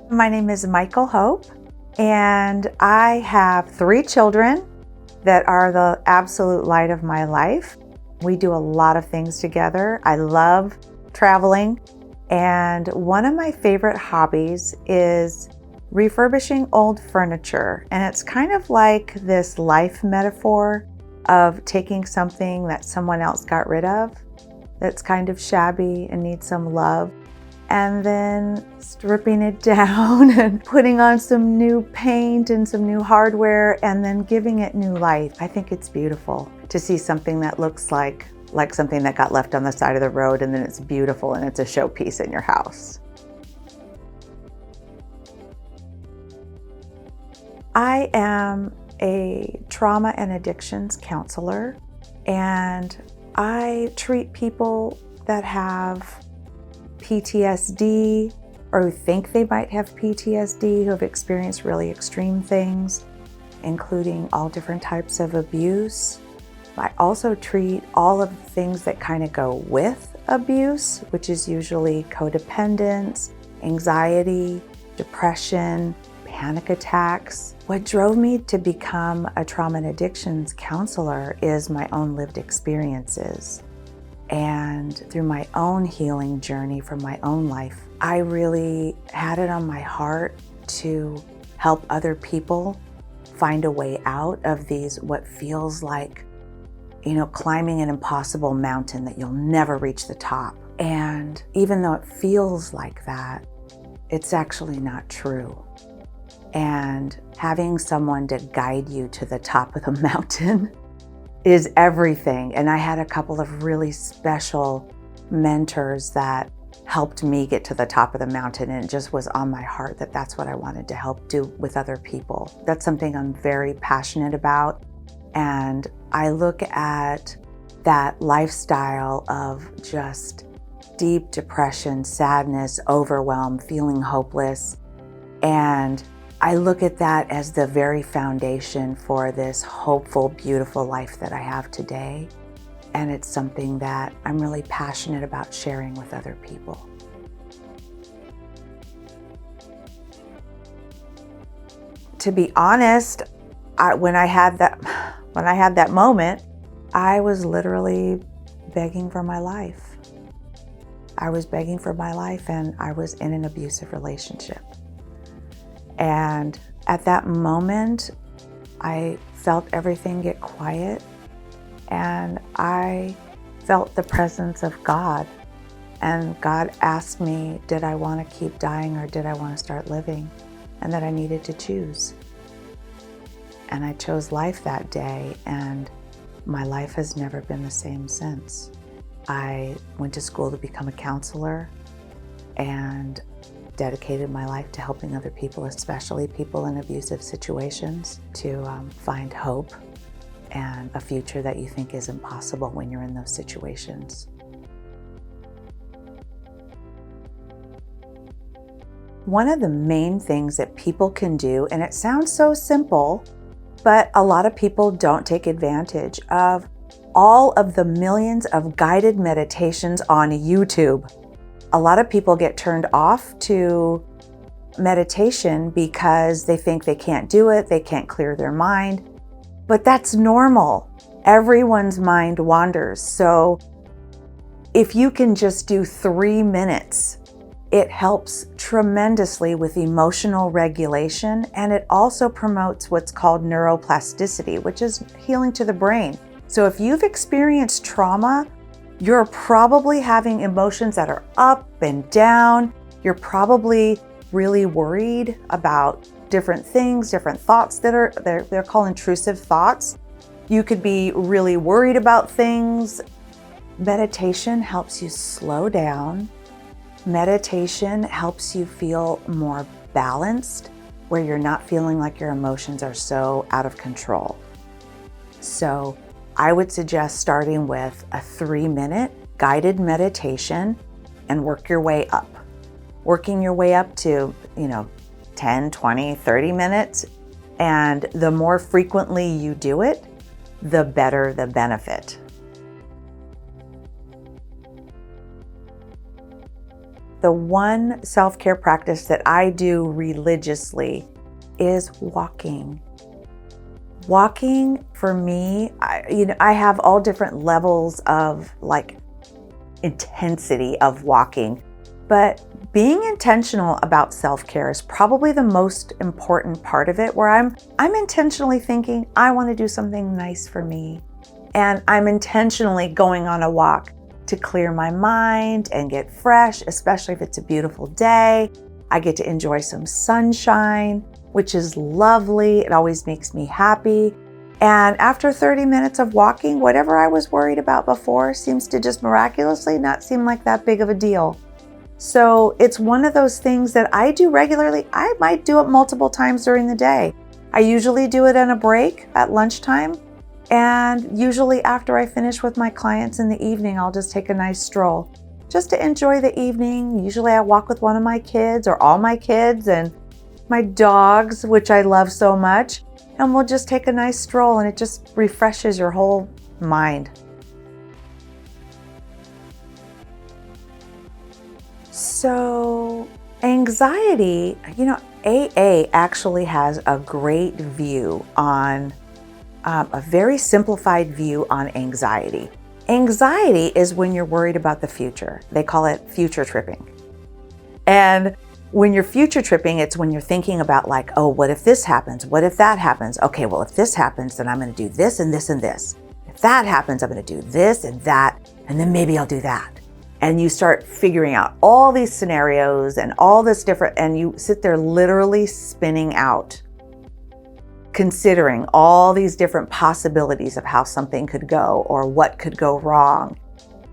My name is Michael Hope, and I have 3 children that are the absolute light of my life. We do a lot of things together. I love traveling, and one of my favorite hobbies is refurbishing old furniture. And it's kind of like this life metaphor of taking something that someone else got rid of that's kind of shabby and needs some love, and then stripping it down and putting on some new paint and some new hardware and then giving it new life. I think it's beautiful to see something that looks like something that got left on the side of the road, and then it's beautiful and it's a showpiece in your house. I am a trauma and addictions counselor, and I treat people that have PTSD or who think they might have PTSD, who have experienced really extreme things, including all different types of abuse. I also treat all of the things that kind of go with abuse, which is usually codependence, anxiety, depression, panic attacks. What drove me to become a trauma and addictions counselor is my own lived experiences. And through my own healing journey from my own life, I really had it on my heart to help other people find a way out of these, what feels like, climbing an impossible mountain that you'll never reach the top. And even though it feels like that, it's actually not true. And having someone to guide you to the top of the mountain is everything. And I had a couple of really special mentors that helped me get to the top of the mountain, and it just was on my heart that that's what I wanted to help do with other people. That's something I'm very passionate about, and I look at that lifestyle of just deep depression, sadness, overwhelm, feeling hopeless, and I look at that as the very foundation for this hopeful, beautiful life that I have today. And it's something that I'm really passionate about sharing with other people. To be honest, when I had that moment, I was literally begging for my life. I was begging for my life, and I was in an abusive relationship. And at that moment, I felt everything get quiet, and I felt the presence of God. And God asked me, did I want to keep dying or did I want to start living? And that I needed to choose. And I chose life that day, and my life has never been the same since. I went to school to become a counselor and dedicated my life to helping other people, especially people in abusive situations, to find hope and a future that you think is impossible when you're in those situations. One of the main things that people can do, and it sounds so simple, but a lot of people don't take advantage of all of the millions of guided meditations on YouTube. A lot of people get turned off to meditation because they think they can't do it, they can't clear their mind, but that's normal. Everyone's mind wanders. So if you can just do 3 minutes, it helps tremendously with emotional regulation, and it also promotes what's called neuroplasticity, which is healing to the brain. So if you've experienced trauma, you're probably having emotions that are up and down. You're probably really worried about different things, different thoughts that are, they're called intrusive thoughts. You could be really worried about things. Meditation helps you slow down. Meditation helps you feel more balanced, where you're not feeling like your emotions are so out of control. So I would suggest starting with a 3-minute guided meditation and work your way up. Working your way up to, 10, 20, 30 minutes. And the more frequently you do it, the better the benefit. The one self-care practice that I do religiously is walking. Walking for me, I have all different levels of intensity of walking, but being intentional about self-care is probably the most important part of it, where I'm intentionally thinking, I want to do something nice for me. And I'm intentionally going on a walk to clear my mind and get fresh, especially if it's a beautiful day. I get to enjoy some sunshine, which is lovely. It always makes me happy. And after 30 minutes of walking, whatever I was worried about before seems to just miraculously not seem like that big of a deal. So it's one of those things that I do regularly. I might do it multiple times during the day. I usually do it on a break at lunchtime. And usually after I finish with my clients in the evening, I'll just take a nice stroll just to enjoy the evening. Usually I walk with one of my kids or all my kids and my dogs, which I love so much. And we'll just take a nice stroll, and it just refreshes your whole mind. So anxiety, AA actually has a great view on, a very simplified view on anxiety. Anxiety is when you're worried about the future. They call it future tripping. And when you're future tripping, it's when you're thinking about oh, what if this happens? What if that happens? Okay, well, if this happens, then I'm going to do this and this and this. If that happens, I'm going to do this and that, and then maybe I'll do that. And you start figuring out all these scenarios and all this different, and you sit there literally spinning out, considering all these different possibilities of how something could go or what could go wrong.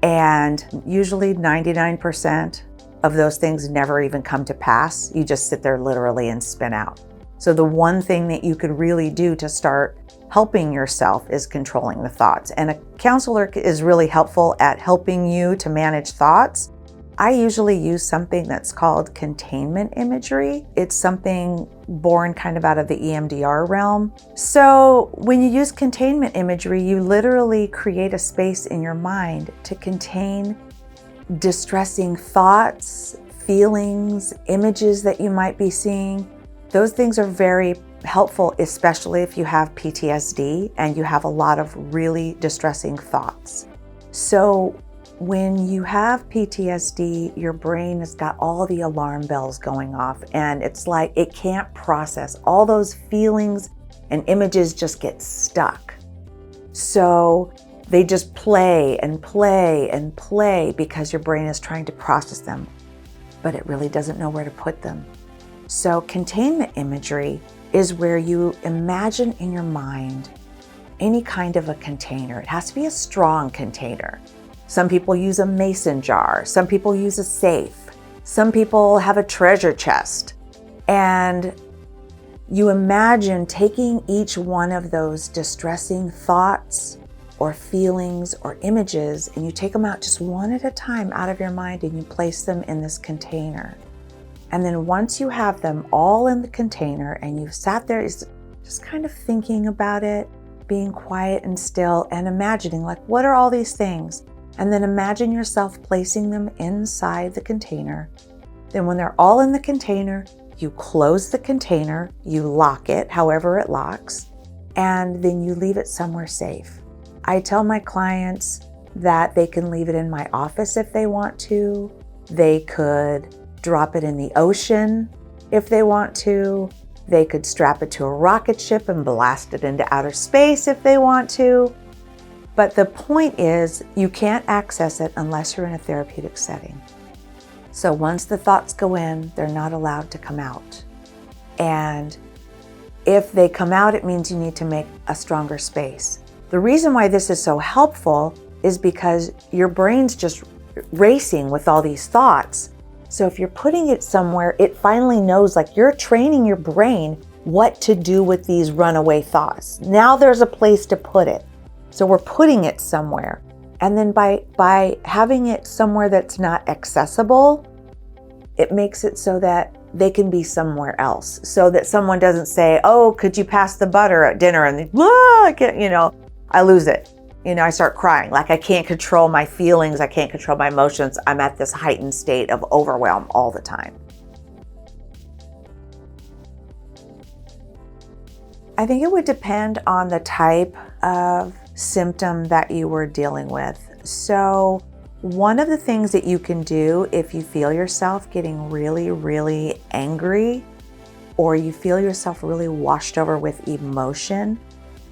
And usually 99% of those things never even come to pass. You just sit there literally and spin out. So the one thing that you could really do to start helping yourself is controlling the thoughts. And a counselor is really helpful at helping you to manage thoughts. I usually use something that's called containment imagery. It's something born kind of out of the EMDR realm. So when you use containment imagery, you literally create a space in your mind to contain distressing thoughts, feelings, images that you might be seeing. Those things are very helpful, especially if you have PTSD and you have a lot of really distressing thoughts. So when you have PTSD, your brain has got all the alarm bells going off, and it's like it can't process. All those feelings and images just get stuck. So they just play and play and play because your brain is trying to process them, but it really doesn't know where to put them. So containment imagery is where you imagine in your mind any kind of a container. It has to be a strong container. Some people use a mason jar. Some people use a safe. Some people have a treasure chest. And you imagine taking each one of those distressing thoughts or feelings or images, and you take them out just one at a time out of your mind, and you place them in this container. And then once you have them all in the container and you've sat there just kind of thinking about it, being quiet and still and imagining what are all these things? And then imagine yourself placing them inside the container. Then when they're all in the container, you close the container, you lock it, however it locks, and then you leave it somewhere safe. I tell my clients that they can leave it in my office if they want to. They could drop it in the ocean if they want to. They could strap it to a rocket ship and blast it into outer space if they want to. But the point is, you can't access it unless you're in a therapeutic setting. So once the thoughts go in, they're not allowed to come out. And if they come out, it means you need to make a stronger space. The reason why this is so helpful is because your brain's just racing with all these thoughts. So if you're putting it somewhere, it finally knows, you're training your brain what to do with these runaway thoughts. Now there's a place to put it. So we're putting it somewhere. And then by having it somewhere that's not accessible, it makes it so that they can be somewhere else. So that someone doesn't say, oh, could you pass the butter at dinner? And I can't, I lose it. I start crying. Like I can't control my feelings. I can't control my emotions. I'm at this heightened state of overwhelm all the time. I think it would depend on the type of symptom that you were dealing with. So one of the things that you can do if you feel yourself getting really, really angry, or you feel yourself really washed over with emotion,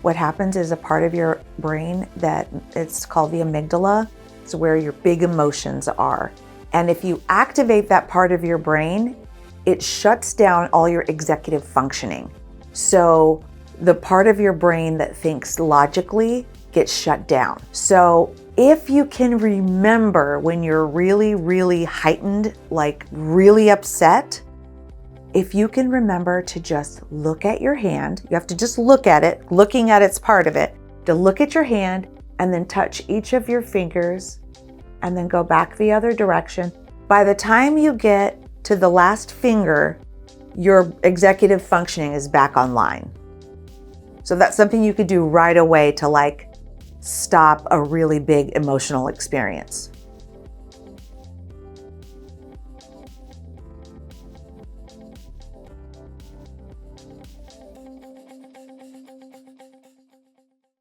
what happens is a part of your brain that it's called the amygdala. It's where your big emotions are. And if you activate that part of your brain, it shuts down all your executive functioning. So the part of your brain that thinks logically gets shut down. So if you can remember when you're really, really heightened, like really upset, if you can remember to just look at your hand, you have to just look at it, looking at it's part of it, to look at your hand and then touch each of your fingers and then go back the other direction. By the time you get to the last finger, your executive functioning is back online. So that's something you could do right away to like stop a really big emotional experience.